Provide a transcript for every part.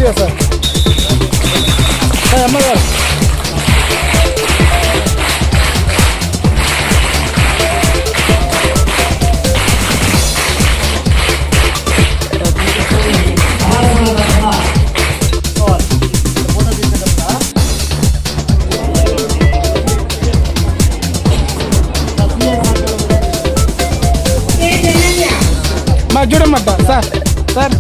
కొద్దిగా సార్ అమ్మగారు మా చూడమ్మట సార్ సార్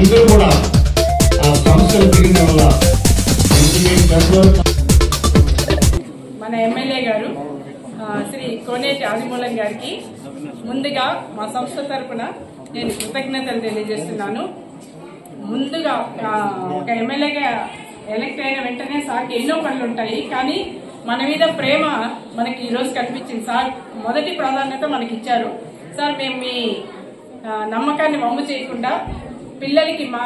అందరూ కూడా ఆ సమస్యలు తిరిగిన వల్ల మన ఎమ్మెల్యే గారు శ్రీ కోనేటి ఆదిమూలం గారికి ముందుగా మా సంస్థ తరఫున నేను కృతజ్ఞతలు తెలియజేస్తున్నాను. ముందుగా ఒక ఎమ్మెల్యేగా ఎలక్ట్ అయిన వెంటనే సార్కి ఎన్నో పనులు ఉంటాయి, కానీ మన మీద ప్రేమ మనకి ఈరోజు కనిపించింది. సార్ మొదటి ప్రాధాన్యత మనకి ఇచ్చారు. సార్ మేము మీ నమ్మకాన్ని వమ్ము చేయకుండా పిల్లలకి మా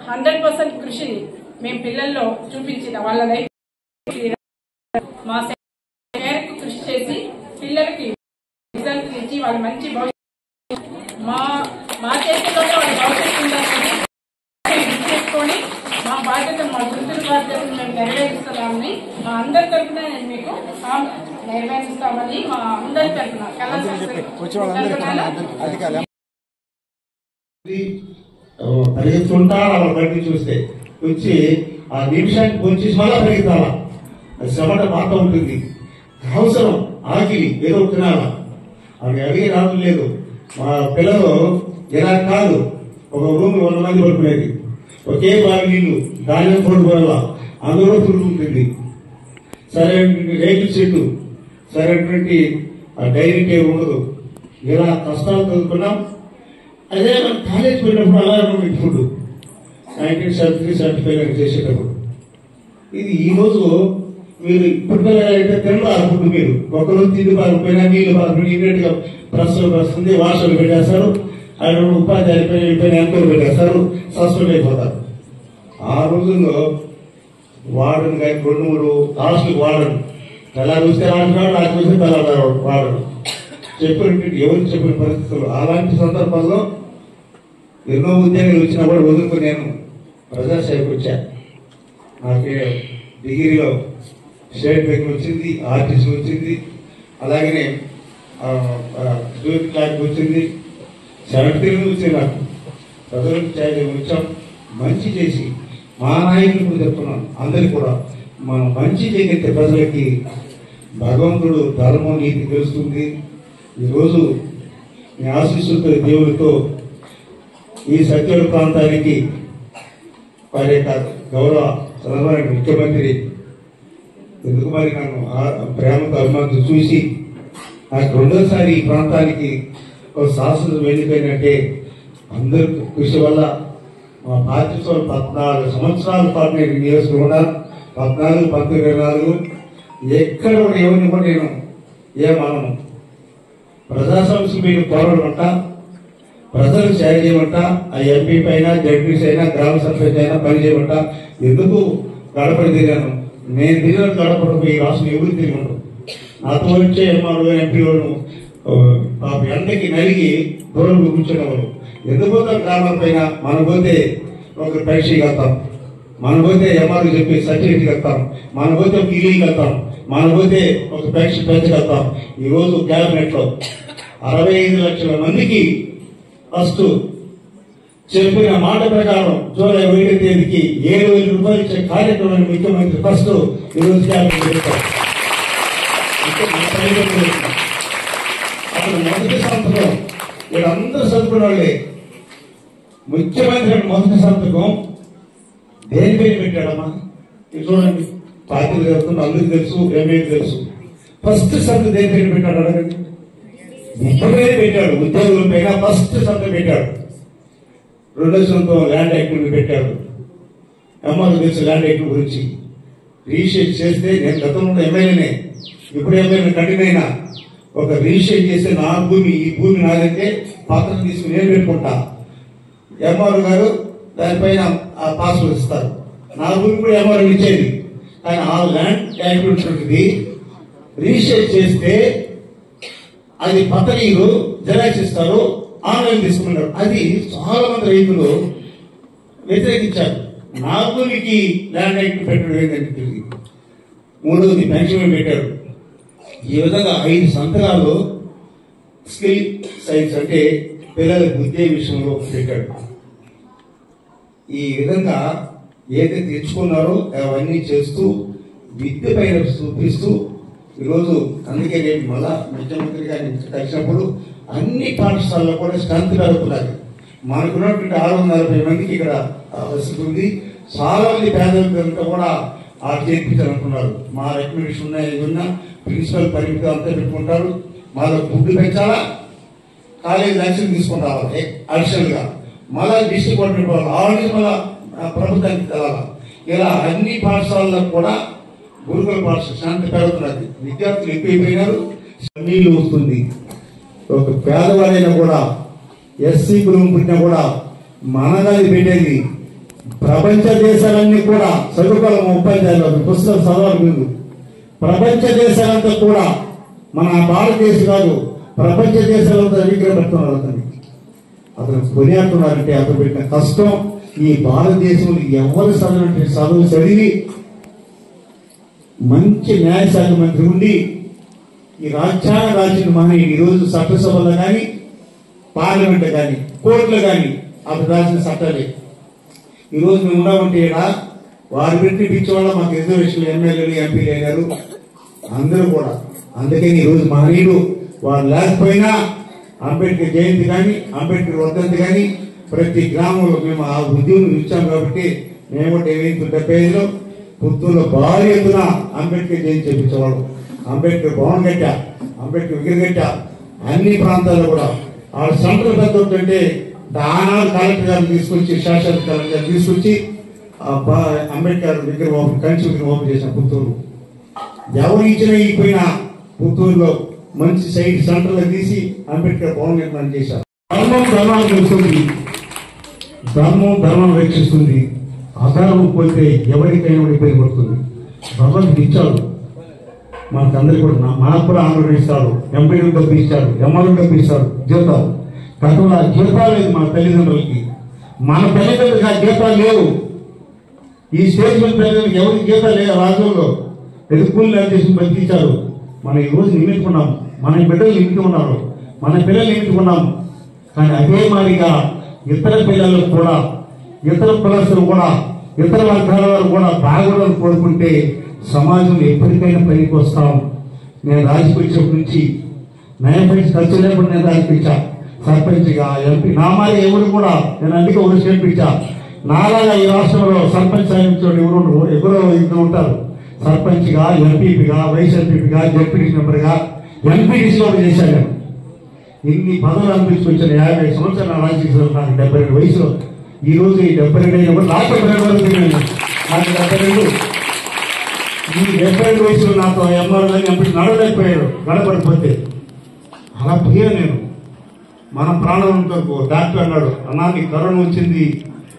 100% కృషిని మేము పిల్లల్లో చూపించిన వాళ్ళ లైఫ్ మా మేరకు కృషి చేసి పిల్లలకి రిజల్ట్ ఇచ్చి వాళ్ళ మంచి భవిష్యత్తు మా చేతుల్లోనే వాళ్ళ భవిష్యత్తు ఉండాలని చేసుకొని మా బాధ్యత మా గుర్తుల బాధ్యతను మేము నెరవేరుస్తున్నామని మా అందరి తరఫున నేను మీకు నెరవేరుస్తామని మా అందరి తరఫున పరిగెత్తుంటా వాళ్ళ బయటికి చూస్తే వచ్చి ఆ నిమిషానికి వచ్చేసి మళ్ళా పరిగెత్తాలా. శ్రమట మాట ఉంటుంది, అవసరం ఆగిలి ఏదో తినాలా. అవి అడిగే రావడం లేదు. మా పిల్లలు ఇలా కాదు, ఒక రూమ్ 100 మంది పడుకునేది, ఒకే బావి నీళ్లు ధాన్యం పడుకోవాల, అందులో పురుగుతుంది. సరైనటువంటి రేకుల చెట్టు, సరైనటువంటి డైరీ టేబుల్ ఉండదు. ఇలా కష్టాలు చదువుకున్నాం. అదే మనం కాలేజ్ వెళ్ళినప్పుడు అలా ఫుడ్ 1973-75 చేసేటప్పుడు ఇది ఈ రోజు మీరు ఇప్పుడు పిల్లలైతే తినరు ఆ ఫుడ్. మీరు ఒకరోజు తిండి పారిపోయినా నీళ్లు పారిపోయినా ఇమీడియట్ గా ప్రస్తుతం వస్తుంది, వాషర్లు పెట్టేస్తారు, ఆయన ఉపాధ్యాయులు వెళ్ళిపోయిన ఎంకలు పెట్టేస్తారు, సస్పెండ్ అయిపోతారు. ఆ రోజుల్లో వాడను కానీ 2-3 హాస్టల్కి వాడను, తెల్లారు చూస్తే ఆడుతున్నాడు, నాకు చూస్తే తెల్లారు వాడను చెప్పినట్టు ఎవరికి చెప్పిన పరిస్థితులు. అలాంటి సందర్భాల్లో ఎన్నో ఉద్యోగాలు వచ్చినా కూడా వదులుకొని నేను ప్రజాసేవకు వచ్చా. నాకే డిగ్రీలో స్టేట్ బ్యాంక్ వచ్చింది, ఆర్టీసీ వచ్చింది, అలాగనే జ్యోతి క్లాక్ వచ్చింది, 70 వచ్చింది. నాకు ప్రజలకు వచ్చాం, మంచి చేసి మా నాయకులు కూడా చెప్తున్నాను అందరికీ కూడా మనం మంచి చేయగలిగితే ప్రజలకి భగవంతుడు ధర్మం నీతి తెలుస్తుంది. ఈరోజు మీ ఆశీస్సులతో దేవుడితో ఈ సత్యుల ప్రాంతానికి వారి యొక్క గౌరవ చంద్రబాబు ముఖ్యమంత్రి ఎందుకు మరి నన్ను ప్రేమతో అభిమానంతో చూసి నాకు రెండోసారి ఈ ప్రాంతానికి ఒక శాసనం వెళ్ళిపోయినట్టే అందరి కృషి వల్ల మా పార్టీ 14 సంవత్సరాల పాటు నేను నియోజకవర్గం 14, 24 ఎక్కడ కూడా ఎవరిని కూడా నేను ఏమనను. ప్రజా సమస్యలు మీరు పోరాడమంట, ప్రజలు సేవ చేయమంట, ఆ ఎంపీ పైన జడ్పీసీ అయినా గ్రామ సర్పంచ్ అయినా పని చేయమంట. ఎందుకు గడపడి తిరిగాను నేను తిరిగిన గడపడి ఈ రాష్ట్రం ఎవరు తిరిగి ఉండవు. నాతో వచ్చే ఎంఆర్ఓ ఎంపీలను ఎండకి నలిగి దూరం కూర్చునేవారు. ఎందుకు పోతాం గ్రామాల పైన? మనం పోతే ఒక పరీక్ష కడతాం, మనం పోతే ఎంఆర్ఓ చెప్పి సర్టిఫికేట్ కడతాం, మనం పోతే ఒక ఇల్లు కడతాం, మనం పోతే ఒక పరీక్ష పెంచగలుగుతాం. ఈరోజు క్యాబినెట్ లో 65 లక్షల మందికి ఫస్ట్ చెప్పిన మాట ప్రకారం జూలై 1వ తేదీకి 7,000 రూపాయలు ఇచ్చే కార్యక్రమాన్ని ముఖ్యమంత్రి ఫస్ట్ ఈరోజు క్యాబినెట్ చేస్తారు. అప్పుడు మొదటి సంతకం వీళ్ళందరూ చదువుకున్న వాళ్ళే. ముఖ్యమంత్రి మొదటి సంతకం దేని పేరు పెట్టాడమ్మా? ఇది చూడండి, పార్టీలు జరుగుతుంది, అందరికి తెలుసు, ఎంఏకి తెలుసు. ఫస్ట్ సంతకం దేని పేరు పెట్టాడు అడగండి. ఇప్పుడే పెట్టాడు. ఉద్యోగుల పైన ఫస్ట్ సంతకం పెట్టాడు. రెండో సంతకం ల్యాండ్ యాక్ట్ పెట్టాడు. ఎంఆర్ఓ తెలుసు ల్యాండ్ యాక్ట్ గురించి రీషేక్ చేస్తే, నేను గతంలో ఎమ్మెల్యేనే, ఇప్పుడు ఎమ్మెల్యే కంటిన్యూ ఒక రిజిస్టర్ చేస్తే నా భూమి ఈ భూమి నాదంటే పత్రం తీసుకుని నేను పెట్టుకుంటా. ఎంఆర్ఓ గారు దానిపైన ఆ పాస్వర్డ్ ఇస్తారు. నా భూమి కూడా ఎంఆర్ఓ ఇచ్చేది. కానీ ఆ ల్యాండ్ యాక్టివిటీ రిజిస్టర్ చేస్తే అది పత్రికలు జెరాక్స్ ఇస్తారు, ఆన్లైన్ తీసుకున్నారు. అది చాలా మంది రైతులు వ్యతిరేకించారు. నా భూమికి ల్యాండ్ యాక్ట్ పెట్టడం ఏంటంటే తిరిగి. మూడవది పెన్షన్ పెట్టారు. ఈ విధంగా 5 సంతకాలు స్కిల్ సైన్స్ అంటే పిల్లల విద్య విషయంలో పెట్టాడు. ఈ విధంగా ఏదైతే తెచ్చుకున్నారో అవన్నీ చేస్తూ విద్య పైన చూపిస్తూ ఈరోజు అందుకే రేపు మళ్ళా ముఖ్యమంత్రి గారిని కలిసినప్పుడు అన్ని పాఠశాలలో కూడా స్ట్రెంత్ పెరుగుతున్నది. మనకున్నటువంటి 640 మందికి ఇక్కడ వసతి ఉంది. చాలా మంది పేదలతో కూడా చేర్పించాలనుకున్నారు. మా రికమెండేషన్ ఉన్నాయి, ఏమన్నా ప్రిన్సిపల్ పరిమితి అంతా పెట్టుకుంటారు. మాలో ఫుడ్ పెంచాలా, కాలేజ్ యాక్షన్ తీసుకుని రావాలి అడిషనల్ గా, మళ్ళా డిస్ట్రిక్ట్ గవర్నమెంట్ వాళ్ళు ఆల్రెడీ మళ్ళా ప్రభుత్వానికి తెలాలి. ఇలా అన్ని పాఠశాలలో కూడా గురుకుల పాఠశాల శాంతి పెరుగుతున్నది. విద్యార్థులు ఎక్కువైపోయినారు. నీళ్లు వస్తుంది. ఒక పేదవాడైనా కూడా ఎస్సీ కులం పుట్టినా కూడా మనగది పెట్టేది. ప్రపంచ దేశాలన్నీ కూడా చదువుకోవాలి. ఉపాధ్యాయులు పుస్తకాలు చదవాలి. ముందు ప్రపంచ దేశాలంతా కూడా మన భారతదేశం కాదు, ప్రపంచ దేశాలంతా విగ్రహపెడుతున్నారు. అతను కొనియాడుతున్నారంటే అతను పెట్టిన కష్టం. ఈ భారతదేశంలో ఎవరు చదువు చదివి మంచి న్యాయశాఖ మంత్రి ఉండి ఈ రాజ్యాంగ రాసిన మహనీయుడు ఈరోజు చట్టసభలో కానీ పార్లమెంట్ కానీ కోర్టులో కానీ అతను రాసిన చట్టాలే ఈరోజు మేము ఉన్నామంటే వారు పెట్టి పిచ్చోళ్ళ మాకు రిజర్వేషన్లు ఎమ్మెల్యేలు ఎంపీలు అయినారు అందరూ కూడా. అందుకని ఈరోజు మహనీయుడు వారు లేకపోయినా అంబేద్కర్ జయంతి కానీ అంబేద్కర్ వర్ధంతి కానీ ప్రతి గ్రామంలో మేము ఆ ఉద్యోగం ఇచ్చాం. కాబట్టి మేము 75లో పుత్తూరులో భారీ ఎత్తున అంబేద్కర్ జయంతి చేయించేవాడు. అంబేద్కర్ భవన్ కట్టా, అంబేద్కర్ విగ్రహం కట్టా. అన్ని ప్రాంతాల్లో కూడా ఆ సెంట్రల్ పెద్ద అంటే ఆనాడు కలెక్టర్ గారు తీసుకొచ్చి శాసన కలెక్టర్ గారు తీసుకొచ్చి అంబేద్కర్ విగ్రహం కంచి విగ్రహం ఓపెన్ చేసిన పుత్తూరు. ఎవరు ఇచ్చినా ఇపోయినా పుత్తూరులో మంచి సైడ్ సెంటర్ లో తీసి అంబేద్కర్ భవన్ నిర్మాణం చేశారు. ధర్మం ధర్మాన్ని తెలుస్తుంది, ధర్మం ధర్మం రక్షిస్తుంది. అధర్మం పోతే ఎవరికైనా ఇబ్బంది పడుతుంది. భగవంతుడు ఇచ్చాడు మనకందరికీ కూడా. మనకు కూడా ఆందోళన ఇస్తాడు, ఎంపీలు డబ్బు ఇచ్చాడు, ఎంఆర్ఓ డబ్బు ఇస్తాడు, జీతాలు. గతంలో జీతాలు లేదు మన తల్లిదండ్రులకి. మన తల్లిదండ్రులకి ఆ జీతాలు లేవు. ఈ స్టేజ్ మీద పిల్లలకి ఎవరికి జీతాలు లేదు. రాజుల్లో ఎదుర్కొలు చేసి బతికించారు. మనం ఈ రోజు నిమిట్టుకున్నాం, మన బిడ్డలు నిమిట్టుకున్నారు, మన పిల్లలు నిమిట్టుకున్నాం. కానీ అదే మాదిరిగా ఇతర పిల్లలకు కూడా, ఇతర కులస్తులు కూడా, ఇతర వర్గాల వారు కూడా బాగుండాలని కోరుకుంటే సమాజంలో ఎప్పటికైనా పైకి వస్తాం. నేను రాజకీయ నుంచి 90 ఖర్చు లేకుండా నేను రాజకీయ సర్పంచ్గా ఎంపీ నా మాది ఎవరు కూడా నేను అందుకే ఒక స్టేట్ ఇచ్చా. నాలాగా ఈ రాష్ట్రంలో సర్పంచ్ సాధించే ఎవరో ఇద్దరు ఉంటారు. సర్పంచ్గా, ఎంపీపీగా, వైస్ ఎంపీపీగా, జడ్పీటీసీ మెంబర్గా, ఎంపీటీసీ కూడా చేశాను. ఇన్ని పదవులు అనిపించుకొచ్చిన 50 సంవత్సరాల రాజకీయ నాకు 72 వయసులో. ఈ రోజు ఈ 72 అయినా కూడా నాకు 72 వరకు నాకు 72. ఈ 72 వయసులో నాతో ఎంఆర్ఓ ఎంపీ నడవలేకపోయాడు గడపడిపోతే. అలా పోయా నేను. మన ప్రాణంతో డాక్టర్ అన్నాడు, అన్నా నీకు కరోనా వచ్చింది,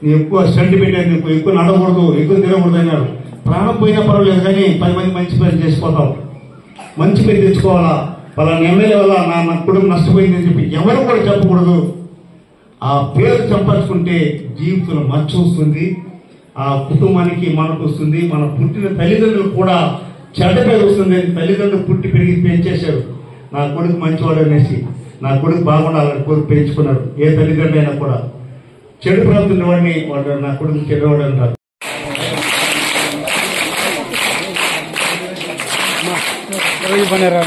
నీ ఎక్కువ స్టంట్ పెట్టాను, నీకు ఎక్కువ నడవకూడదు, ఎక్కువ తినకూడదు అన్నాడు. ప్రాణం పోయినా పర్వాలేదు కానీ 10 మంది మంచి పని చేసిపోతాం, మంచి పేరు తెచ్చుకోవాలా, పలానా ఎమ్మెల్యే వల్ల నా కుటుంబం నష్టపోయిందని చెప్పి ఎవరు కూడా చెప్పకూడదు. ఆ పేరు సంపాదించుకుంటే జీవితంలో మచ్చ వస్తుంది, ఆ కుటుంబానికి మనకు వస్తుంది, మన పుట్టిన తల్లిదండ్రులు కూడా చెడ్డ పేరు వస్తుంది. తల్లిదండ్రులు పుట్టి పెరిగి పెంచేశారు, నా కొడుకు మంచివాడు అనేసి, నా కొడుకు బాగుండాలని కోరిక పెంచుకున్నారు. ఏ తల్లిదండ్రులు అయినా కూడా చెడు ప్రవర్తన వాడిని వాడు నా కొడుకు చెడ్డవాడు అంటారు. बनेरा